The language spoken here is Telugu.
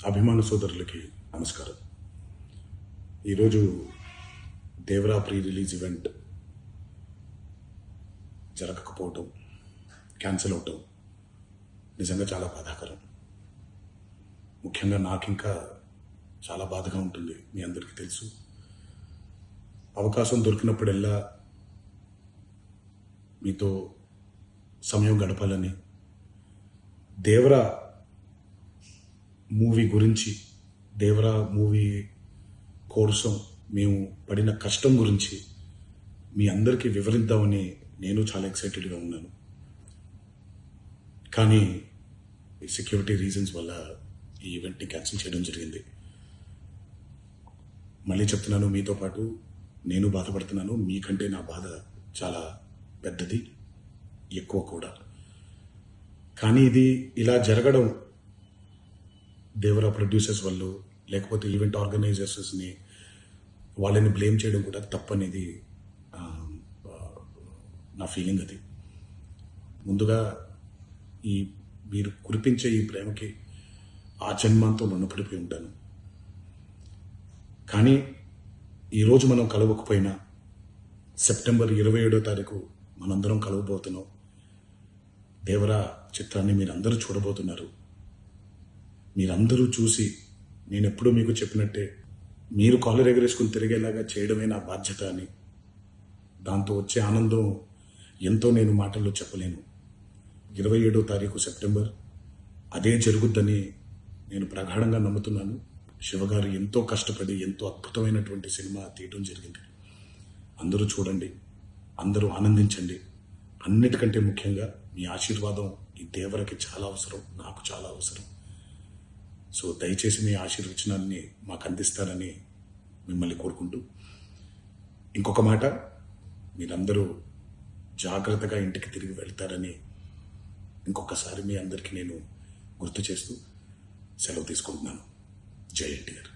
అభిమాన సోదరులకి నమస్కారం. ఈరోజు దేవరా ప్రీ రిలీజ్ ఈవెంట్ జరగకపోవటం, క్యాన్సిల్ అవటం నిజంగా చాలా బాధాకరం. ముఖ్యంగా నాకు ఇంకా చాలా బాధగా ఉంటుంది. మీ అందరికీ తెలుసు, అవకాశం దొరికినప్పుడల్లా మీతో సమయం గడపాలని, దేవరా మూవీ గురించి, దేవరా మూవీ కోసం మేము పడిన కష్టం గురించి మీ అందరికీ వివరిద్దామని నేను చాలా ఎక్సైటెడ్గా ఉన్నాను. కానీ సెక్యూరిటీ రీజన్స్ వల్ల ఈ ఈవెంట్ని క్యాన్సిల్ చేయడం జరిగింది. మళ్ళీ చెప్తున్నాను, మీతో పాటు నేను బాధపడుతున్నాను. మీకంటే నా బాధ చాలా పెద్దది, ఎక్కువ కూడా. కానీ ఇది ఇలా జరగడం దేవరా ప్రొడ్యూసర్స్ వాళ్ళు, లేకపోతే ఈవెంట్ ఆర్గనైజర్స్ని వాళ్ళని బ్లేమ్ చేయడం కూడా తప్పనేది నా ఫీలింగ్. అది ముందుగా మీరు కురిపించే ఈ ప్రేమకి ఆ జన్మంతో రుణపడిపోయి ఉంటాను. కానీ ఈరోజు మనం కలవకపోయినా సెప్టెంబర్ 27వ తారీఖు మనందరం కలవబోతున్నాం. దేవరా చిత్రాన్ని మీరందరూ చూడబోతున్నారు. మీరందరూ చూసి, నేను ఎప్పుడూ మీకు చెప్పినట్టే, మీరు కాలర్ ఎగరేసుకుని తిరిగేలాగా చేయడమే నా బాధ్యత అని, దాంతో వచ్చే ఆనందం ఎంతో నేను మాటల్లో చెప్పలేను. 27వ తారీఖు సెప్టెంబర్ అదే జరుగుద్దని నేను ప్రగాఢంగా నమ్ముతున్నాను. శివగారు ఎంతో కష్టపడి ఎంతో అద్భుతమైనటువంటి సినిమా తీయడం జరిగింది. అందరూ చూడండి, అందరూ ఆనందించండి. అన్నిటికంటే ముఖ్యంగా మీ ఆశీర్వాదం ఈ దేవరకి చాలా అవసరం, నాకు చాలా అవసరం. సో దయచేసి మీ ఆశీర్వచనాన్ని మాకు అందిస్తారని మిమ్మల్ని కోరుకుంటూ, ఇంకొక మాట, మీరందరూ జాగ్రత్తగా ఇంటికి తిరిగి వెళ్తారని ఇంకొకసారి మీ అందరికీ నేను గుర్తు చేస్తూ సెలవు తీసుకుంటున్నాను. జై ఎన్టీఆర్.